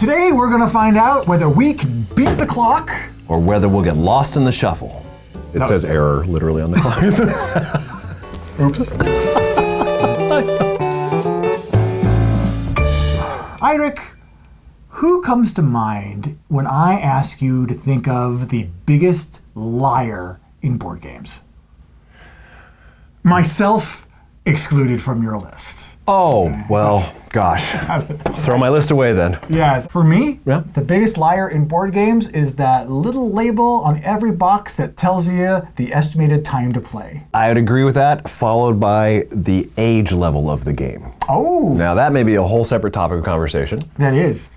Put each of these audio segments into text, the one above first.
Today we're going to find out whether we can beat the clock or whether we'll get lost in the shuffle. It says error literally on the clock. Oops. Heinrich, who comes to mind when I ask you to think of the biggest liar in board games? Myself excluded from your list. Oh, well, gosh. Throw my list away then. Yeah, for me, Yeah. the biggest liar in board games is that little label on every box that tells you the estimated time to play. I would agree with that, followed by the age level of the game. Oh, Now, that may be a whole separate topic of conversation. that is,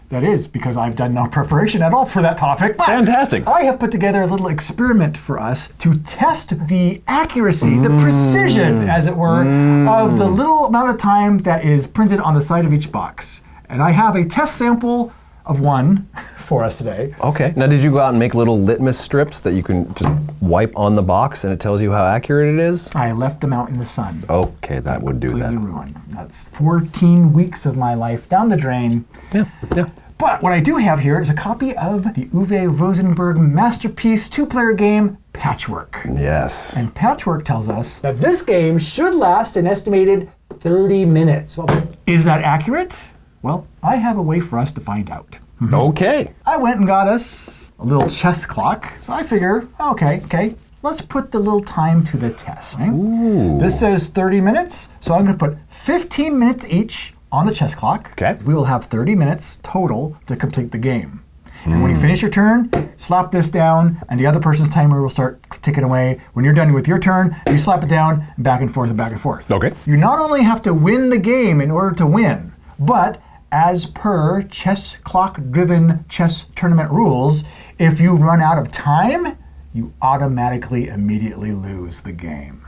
because I've done no preparation at all for that topic. But Fantastic. I have put together a little experiment for us to test the accuracy, the precision, as it were, of the little amount of time that is printed on the side of each box. And I have a test sample of one for us today. Okay. Now, did you go out and make little litmus strips that you can just wipe on the box and it tells you how accurate it is? I left them out in the sun. Okay, that would do Completely that. ruined. That's 14 weeks of my life down the drain. Yeah, yeah. But what I do have here is a copy of the Uwe Rosenberg masterpiece two-player game, Patchwork. Yes. And Patchwork tells us that this game should last an estimated 30 minutes. Well, is that accurate? Well, I have a way for us to find out. Okay. I went and got us a little chess clock. So I figure, okay, let's put the little time to the test. Right? Ooh. This says 30 minutes, so I'm going to put 15 minutes each on the chess clock. Okay. We will have 30 minutes total to complete the game. And when you finish your turn, slap this down, and the other person's timer will start ticking away. When you're done with your turn, you slap it down, and back and forth and back and forth. Okay. You not only have to win the game in order to win, but as per chess clock-driven chess tournament rules, if you run out of time, you automatically immediately lose the game.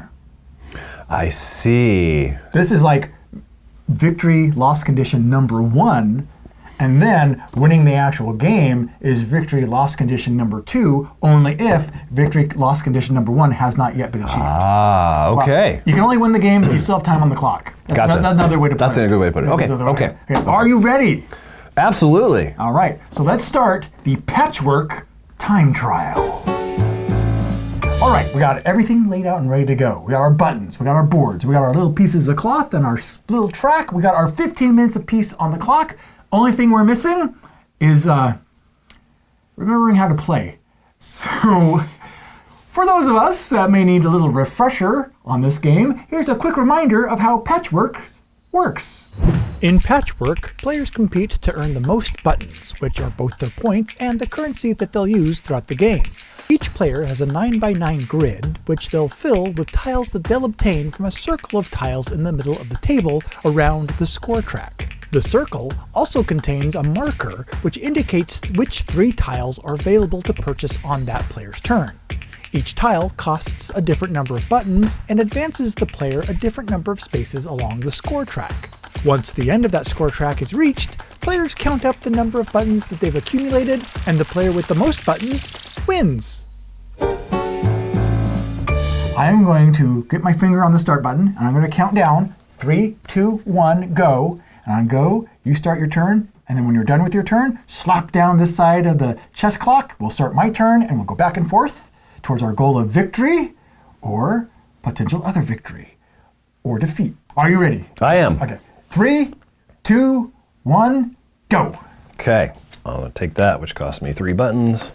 I see. This is like victory loss condition number 1, and then winning the actual game is victory loss condition number 2, only if victory loss condition number 1 has not yet been achieved. Ah, okay. Well, you can only win the game if you still have time on the clock. Gotcha. That's another way to put it. That's a good way to put it. That's Okay, another way. okay. Are you ready? Absolutely. All right, so let's start the Patchwork time trial. All right, we got everything laid out and ready to go. We got our buttons, we got our boards, we got our little pieces of cloth and our little track. We got our 15 minutes apiece on the clock. Only thing we're missing is remembering how to play. So, for those of us that may need a little refresher on this game, here's a quick reminder of how Patchwork works. In Patchwork, players compete to earn the most buttons, which are both their points and the currency that they'll use throughout the game. Each player has a 9x9 grid, which they'll fill with tiles that they'll obtain from a circle of tiles in the middle of the table around the score track. The circle also contains a marker which indicates which 3 tiles are available to purchase on that player's turn. Each tile costs a different number of buttons and advances the player a different number of spaces along the score track. Once the end of that score track is reached, players count up the number of buttons that they've accumulated, and the player with the most buttons wins. I am going to get my finger on the start button, and I'm going to count down. 3, 2, 1, go. And on go, you start your turn, and then when you're done with your turn, slap down this side of the chess clock. We'll start my turn, and we'll go back and forth towards our goal of victory, or potential other victory, or defeat. Are you ready? I am. Okay. 3, 2, 1, go. Okay. I'm going to take that, which cost me 3 buttons.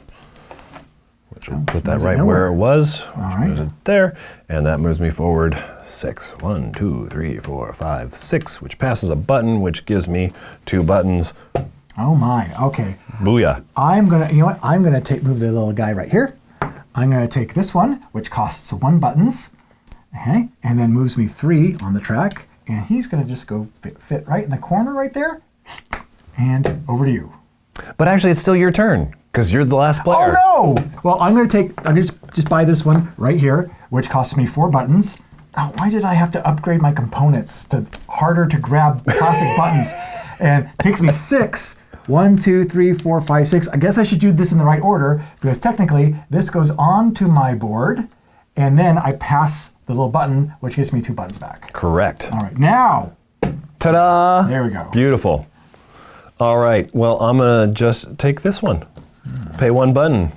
Which will put that moves it right nowhere. where it was. Which right. moves it there. And that moves me forward 6. 1, 2, 3, 4, 5, 6, which passes a button, which gives me 2 buttons. Oh my, okay. Booyah. I'm gonna, you know what? I'm gonna move the little guy right here. I'm gonna take this one, which costs 1 buttons, okay, and then moves me 3 on the track, and he's gonna just go fit right in the corner right there, and over to you. But actually, it's still your turn, because you're the last player. Oh no! Well, I'm gonna just buy this one right here, which costs me 4 buttons. Oh, why did I have to upgrade my components to harder to grab plastic buttons? And it takes me 6. 1, 2, 3, 4, 5, 6. I guess I should do this in the right order, because technically this goes onto my board, and then I pass the little button, which gives me 2 buttons back. Correct. All right, now. Ta-da! There we go. Beautiful. All right, well, I'm gonna just take this one. Pay one button.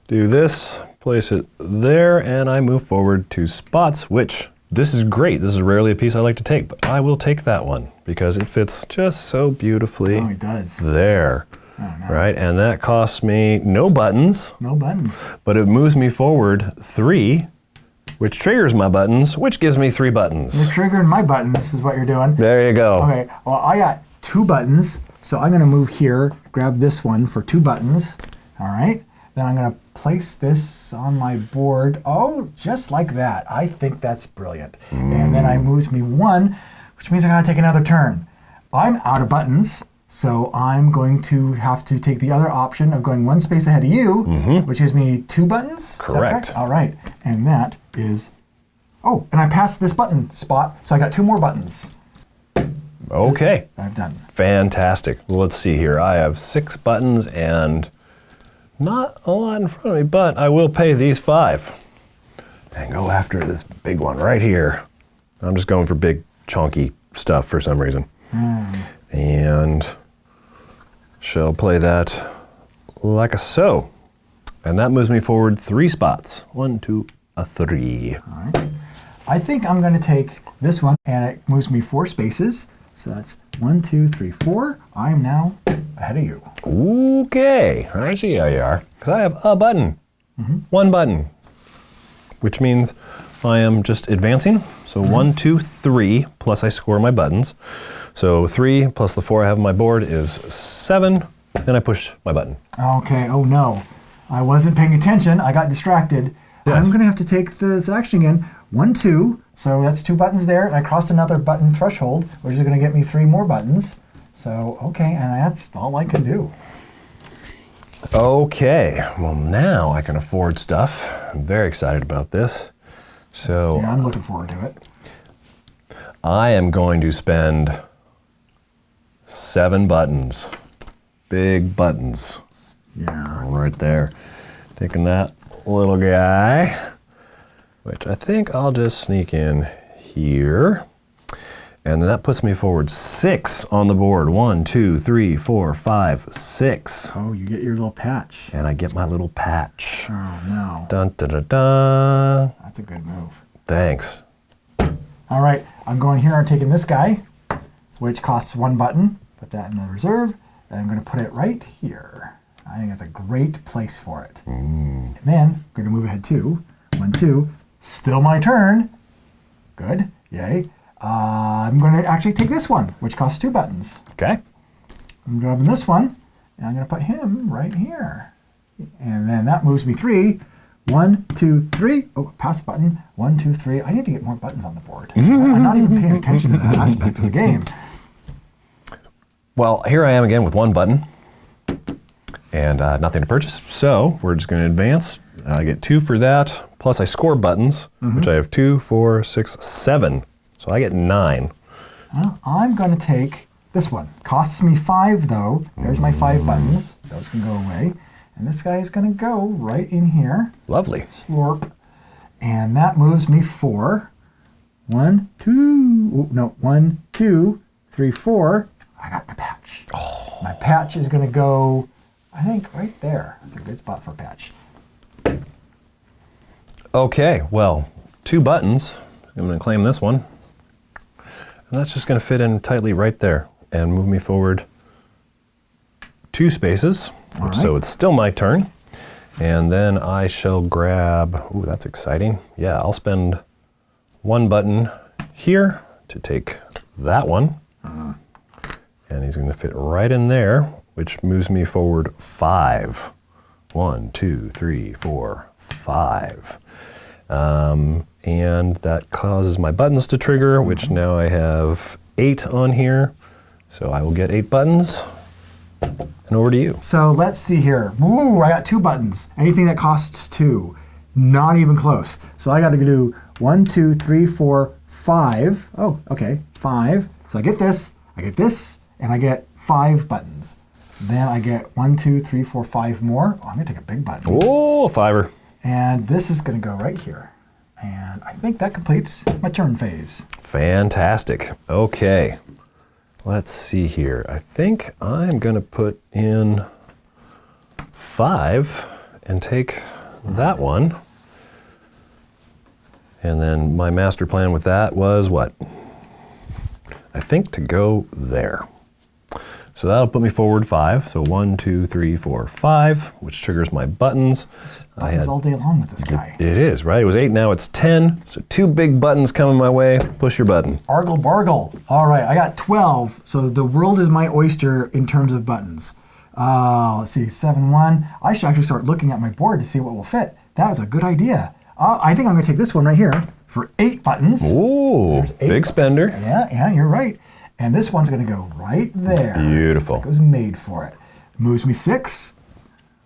Do this, place it there, and I move forward 2 spots, which, this is great. This is rarely a piece I like to take, but I will take that one because it fits just so beautifully. Oh, it does. There. Oh, no. Right, and that costs me no buttons. No buttons. But it moves me forward 3, which triggers my buttons, which gives me 3 buttons. You're triggering my buttons, is what you're doing. There you go. Okay, well, I got 2 buttons, so I'm gonna move here, grab this one for 2 buttons. All right, then I'm gonna place this on my board. Oh, just like that. I think that's brilliant. And then I moves me 1, which means I gotta take another turn. I'm out of buttons, so I'm going to have to take the other option of going 1 space ahead of you, which gives me 2 buttons. Is that Correct. All right, and that is, oh, and I passed this button spot, so I got 2 more buttons. Okay. This I've done. Fantastic. Well, let's see here. I have 6 buttons and not a lot in front of me, but I will pay these 5 and go after this big one right here. I'm just going for big, chunky stuff for some reason. And shall play that like a so. And that moves me forward 3 spots. 1, 2, 3. All right. I think I'm going to take this one, and it moves me 4 spaces. So that's 1, 2, 3, 4. I am now ahead of you. Okay, I see how you are. Because I have a button. 1 button. Which means I am just advancing. So 1, 2, 3, plus I score my buttons. So 3 plus the 4 I have on my board is 7. Then I push my button. Okay, oh no. I wasn't paying attention. I got distracted. Yes. I'm going to have to take this action again. 1, 2. So that's 2 buttons there. And I crossed another button threshold, which is going to get me 3 more buttons. So, okay, and that's all I can do. Okay, well now I can afford stuff. I'm very excited about this. So Yeah, I'm looking forward to it. I am going to spend 7 buttons. Big buttons. Yeah. Right there. Taking that little guy, which I think I'll just sneak in here. And then that puts me forward 6 on the board. 1, 2, 3, 4, 5, 6. Oh, you get your little patch. And I get my little patch. Oh, no. Dun, dun, dun, dun. That's a good move. Thanks. All right, I'm going here. I'm taking this guy, which costs 1 button. Put that in the reserve. And I'm going to put it right here. I think that's a great place for it. And then I'm going to move ahead 2. 1, 2. Still my turn. Good. Yay. I'm going to actually take this one, which costs 2 buttons. Okay. I'm grabbing this one, and I'm going to put him right here. And then that moves me 3. 1, 2, 3. Oh, pass button. 1, 2, 3. I need to get more buttons on the board. I'm not even paying attention to that aspect of the game. Well, here I am again with 1 button and nothing to purchase. So we're just going to advance. I get 2 for that. Plus I score buttons, which I have 2, 4, 6, 7. So I get 9. Well, I'm going to take this one. Costs me 5 though. There's my 5 buttons. Those can go away. And this guy is going to go right in here. Lovely. Slurp. And that moves me 4. 1, 2. Oh, no, 1, 2, 3, 4. I got my patch. Oh. My patch is going to go, I think, right there. That's a good spot for a patch. Okay, well, 2 buttons. I'm going to claim this one. And that's just going to fit in tightly right there and move me forward 2 spaces. Right. So it's still my turn. And then I shall grab, ooh, that's exciting. Yeah, I'll spend 1 button here to take that one. And he's going to fit right in there, which moves me forward 5. 1, 2, 3, 4, 5. And that causes my buttons to trigger, which now I have 8 on here. So I will get 8 buttons. And over to you. So let's see here. Ooh, I got 2 buttons. Anything that costs 2. Not even close. So I got to do 1, 2, 3, 4, 5. Oh, okay, 5. So I get this, and I get 5 buttons. Then I get 1, 2, 3, 4, 5 more. Oh, I'm going to take a big button. Oh, 5er. And this is going to go right here. And I think that completes my turn phase. Fantastic. Okay. Let's see here. I think I'm gonna put in 5 and take that one. And then my master plan with that was what? I think to go there. So that'll put me forward 5. So 1, 2, 3, 4, 5, which triggers my buttons. Buttons all day long with this guy. It is, right? It was 8, now it's 10. So 2 big buttons coming my way. Push your button. Argle bargle. All right, I got 12. So the world is my oyster in terms of buttons. Let's see, 7, 1. I should actually start looking at my board to see what will fit. That was a good idea. I think I'm going to take this one right here for 8 buttons. Ooh, big spender. Yeah, you're right. And this one's going to go right there. Beautiful. It was made for it. Moves me 6.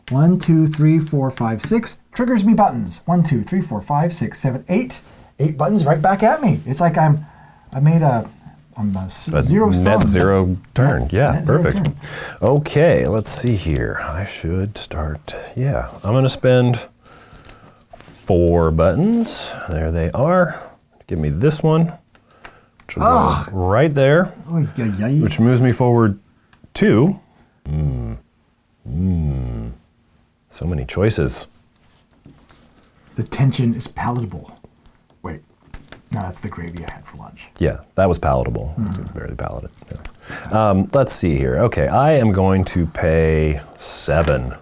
1, 2, 3, 4, 5, 6. Triggers me buttons. 1, 2, 3, 4, 5, 6, 7, 8. 8 buttons right back at me. It's like I'm a zero sum. Net zero turn. Yeah, net zero perfect. turn. Okay, let's see here. I should start. Yeah, I'm going to spend 4 buttons. There they are. Give me this one. Which will go right there, which moves me forward 2. So many choices. The tension is palatable. Wait, no, that's the gravy I had for lunch. Yeah, that was palatable. You could barely palate it. Yeah. Let's see here. Okay, I am going to pay 7.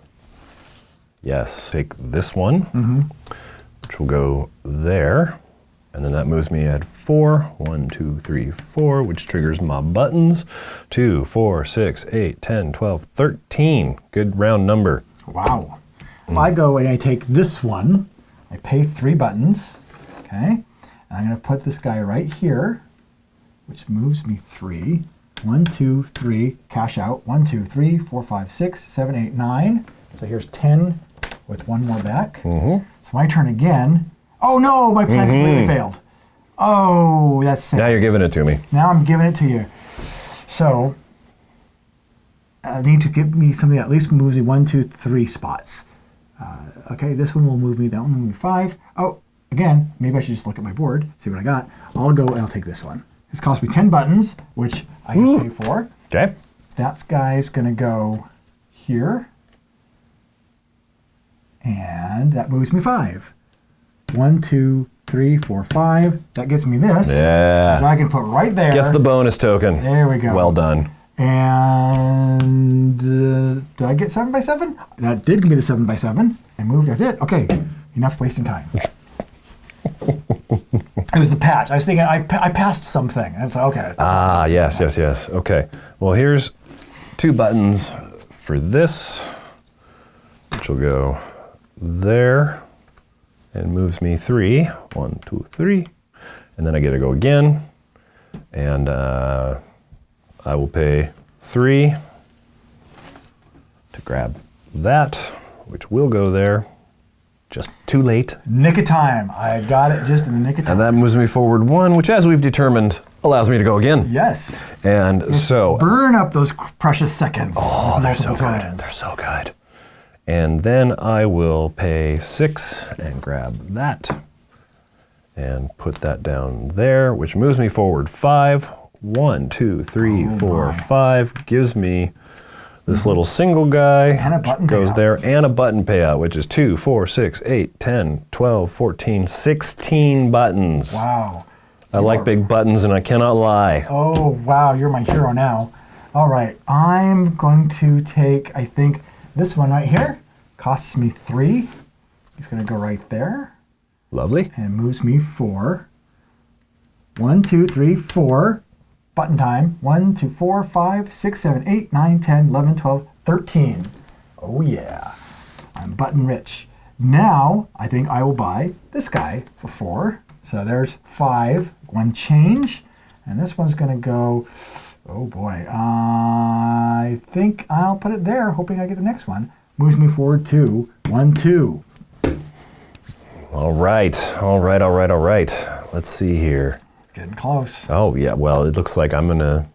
Yes, take this one, which will go there. And then that moves me at 4. 1, 2, 3, 4, which triggers my buttons. 2, 4, 6, 8, 10, 12, 13. Good round number. Wow. If I go and I take this one, I pay 3 buttons, okay? And I'm going to put this guy right here, which moves me 3. 1, 2, 3, cash out. 1, 2, 3, 4, 5, 6, 7, 8, 9. So here's 10 with 1 more back. So my turn again. Oh no, my plan completely failed. Oh, that's sad. Now you're giving it to me. Now I'm giving it to you. So I need to give me something that at least moves me 1, 2, 3 spots. Okay, this one will move me, that one will move me 5. Oh, again, maybe I should just look at my board, see what I got. I'll go and I'll take this one. This cost me 10 buttons, which I can pay for. Okay. That guy's gonna go here. And that moves me 5. 1, 2, 3, 4, 5. That gets me this. Yeah. So I can put right there. Gets the bonus token. There we go. Well done. And did I get 7 by 7? That did give me the 7 by 7. And move. That's it. Okay. Enough wasting time. It was the patch. I was thinking I passed something. And so okay. Yes. Okay. Well, here's 2 buttons for this, which will go there. And moves me 3. 1, 2, 3. And then I get to go again. And I will pay 3 to grab that, which will go there. Just too late. Nick of time. I got it just in the nick of time. And that moves me forward 1, which, as we've determined, allows me to go again. Yes. And so burn up those precious seconds. Oh, they're so good. They're so good. And then I will pay 6 and grab that and put that down there, which moves me forward 5. 1, 2, 3, 4, 5 gives me this little single guy, and a button goes payout. there, and a button payout, which is 2, 4, 6, 8, 10, 12, 14, 16 buttons. Wow. I like big buttons, and I cannot lie. Oh, wow. You're my hero now. All right. I'm going to take, I think, this one right here. Costs me 3. It's going to go right there. Lovely. And moves me 4. 1, 2, 3, 4. Button time. 1, 2, 4, 5, 6, 7, 8, 9, 10, 11, 12, 13. Oh yeah. I'm button rich. Now, I think I will buy this guy for 4. So there's 5. 1 change. And this one's going to go, oh boy. I think I'll put it there, hoping I get the next one. Moves me forward 2. 1, 2. All right. Let's see here. Getting close. Oh, yeah. Well, it looks like I'm going to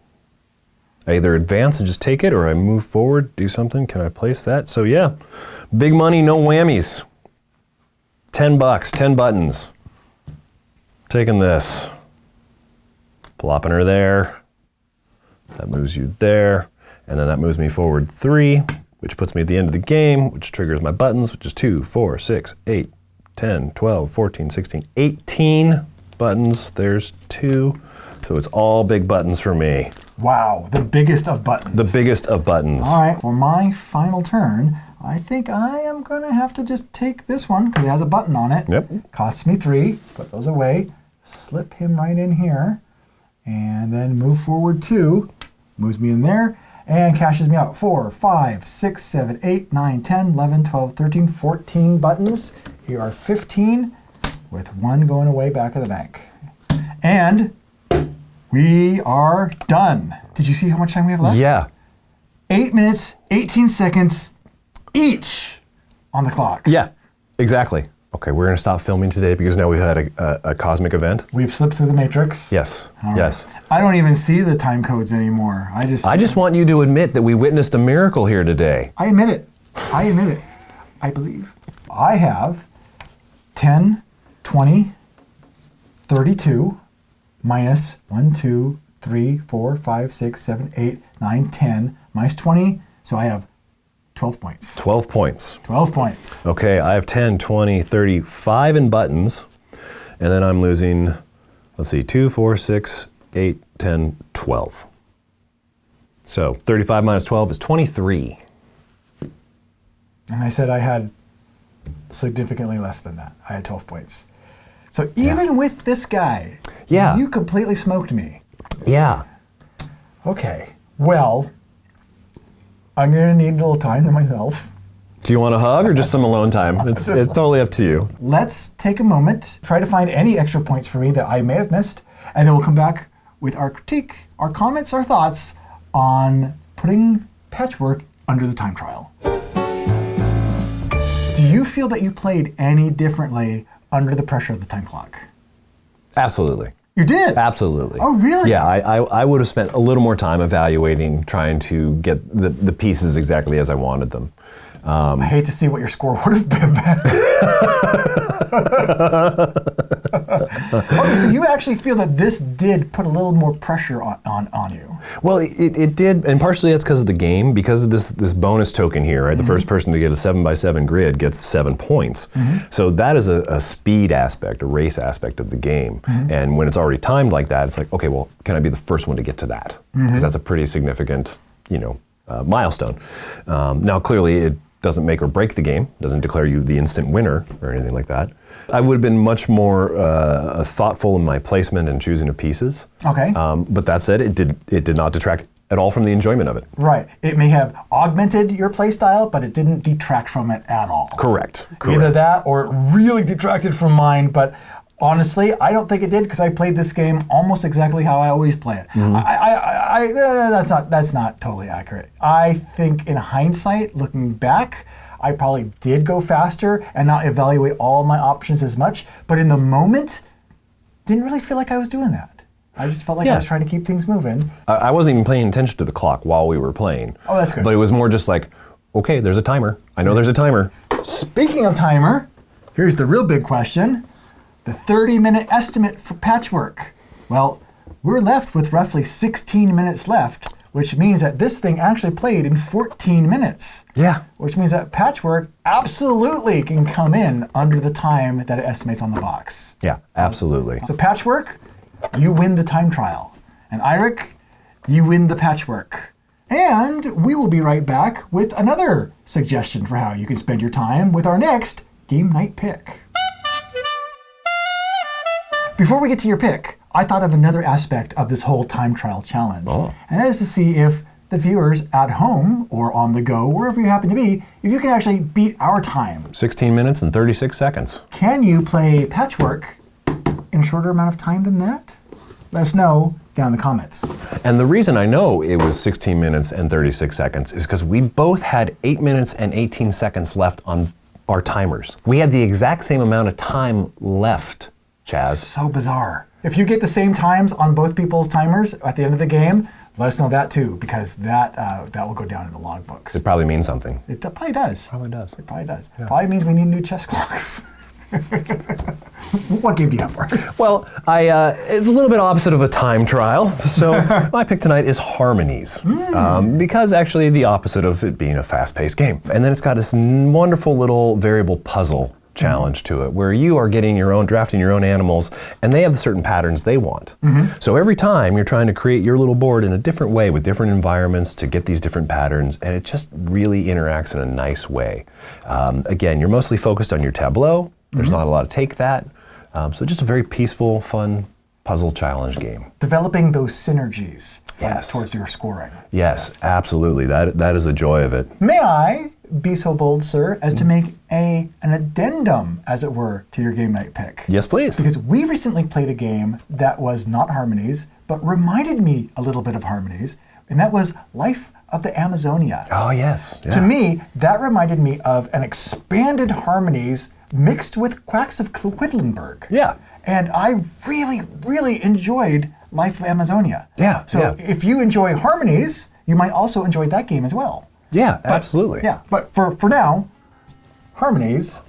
either advance and just take it, or I move forward, do something. Can I place that? So, yeah. Big money, no whammies. $10, 10 buttons. Taking this. Plopping her there. That moves you there. And then that moves me forward 3, which puts me at the end of the game, which triggers my buttons, which is 2, 4, 6, 8, 10, 12, 14, 16, 18 buttons. There's 2. So it's all big buttons for me. Wow, the biggest of buttons. The biggest of buttons. All right, for my final turn, I think I am going to have to just take this one because it has a button on it. Yep. Costs me 3. Put those away. Slip him right in here. And then move forward 2. Moves me in there. And cashes me out 4, 5, 6, 7, 8, 9, 10, 11, 12, 13, 14 buttons. Here are 15 with 1 going away back of the bank. And we are done. Did you see how much time we have left? Yeah. 8 minutes, 18 seconds each on the clock. Yeah, exactly. Okay, we're going to stop filming today because now we've had a cosmic event. We've slipped through the matrix. Yes, All right. yes. I don't even see the time codes anymore. I just want you to admit that we witnessed a miracle here today. I admit it. I admit it. I believe. I have 10, 20, 32, minus 1, 2, 3, 4, 5, 6, 7, 8, 9, 10, minus 20. So I have 12 points. 12 points. 12 points. Okay, I have 10, 20, 35 in buttons. And then I'm losing, let's see, 2, 4, 6, 8, 10, 12. So 35 minus 12 is 23. And I said I had significantly less than that. I had 12 points. So even with this guy, you completely smoked me. Yeah. Okay, well, I'm gonna need a little time to myself. Do you want a hug or just some alone time? It's totally up to you. Let's take a moment, try to find any extra points for me that I may have missed, and then we'll come back with our critique, our comments, our thoughts on putting Patchwork under the time trial. Do you feel that you played any differently under the pressure of the time clock? Absolutely. You did? Absolutely. Oh, really? Yeah, I would have spent a little more time evaluating, trying to get the pieces exactly as I wanted them. I hate to see what your score would have been. Okay, so you actually feel that this did put a little more pressure on you. Well, it did, and partially that's because of the game, because of this bonus token here, right? The first person to get a 7x7 grid gets 7 points. So that is a speed aspect, a race aspect of the game. And when it's already timed like that, it's like, okay, well, can I be the first one to get to that? Because that's a pretty significant, milestone. Now, clearly, it doesn't make or break the game, doesn't declare you the instant winner or anything like that. I would have been much more thoughtful in my placement and choosing of pieces. Okay. But that said, it did not detract at all from the enjoyment of it. Right. It may have augmented your play style, but it didn't detract from it at all. Correct. Either that or it really detracted from mine, but honestly, I don't think it did because I played this game almost exactly how I always play it. That's not totally accurate. I think in hindsight, looking back, I probably did go faster and not evaluate all my options as much. But in the moment, didn't really feel like I was doing that. I just felt like I was trying to keep things moving. I wasn't even paying attention to the clock while we were playing. Oh, that's good. But it was more just like, okay, there's a timer. I know there's a timer. Speaking of timer, here's the real big question. The 30-minute estimate for Patchwork. Well, we're left with roughly 16 minutes left, which means that this thing actually played in 14 minutes. Yeah. Which means that Patchwork absolutely can come in under the time that it estimates on the box. Yeah, absolutely. So Patchwork, you win the time trial. And Eirik, you win the Patchwork. And we will be right back with another suggestion for how you can spend your time with our next game night pick. Before we get to your pick, I thought of another aspect of this whole time trial challenge. And that is to see if the viewers at home or on the go, wherever you happen to be, if you can actually beat our time. 16 minutes and 36 seconds. Can you play Patchwork in a shorter amount of time than that? Let us know down in the comments. And the reason I know it was 16 minutes and 36 seconds is because we both had 8 minutes and 18 seconds left on our timers. We had the exact same amount of time left, Chaz. So bizarre. If you get the same times on both people's timers at the end of the game, let us know that too, because that will go down in the logbooks. It probably means something. It probably does. Probably does. It probably does. Yeah. Probably means we need new chess clocks. What game do you have for us? Well, it's a little bit opposite of a time trial. So my pick tonight is Harmonies, because actually the opposite of it being a fast-paced game. And then it's got this wonderful little variable puzzle challenge to it, where you are drafting your own animals, and they have certain patterns they want. So every time you're trying to create your little board in a different way with different environments to get these different patterns, and it just really interacts in a nice way. Again, you're mostly focused on your tableau. There's not a lot to take that. So just a very peaceful, fun puzzle challenge game. Developing those synergies towards your scoring. Yes, absolutely. That is a joy of it. May I be so bold, sir, as to make an addendum, as it were, to your game night pick? Yes, please. Because we recently played a game that was not Harmonies, but reminded me a little bit of Harmonies, and that was Life of the Amazonia. Oh, yes. Yeah. To me, that reminded me of an expanded Harmonies mixed with Quacks of Quedlinburg. Yeah. And I really, really enjoyed Life of Amazonia. Yeah. So if you enjoy Harmonies, you might also enjoy that game as well. Yeah, absolutely. Yeah, but for now, Harmonies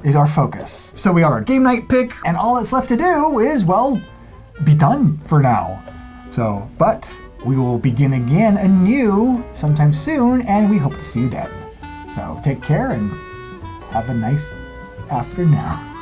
is our focus. So we got our game night pick, and all that's left to do is, well, be done for now. So, but we will begin again anew sometime soon, and we hope to see you then. So take care and have a nice afternoon.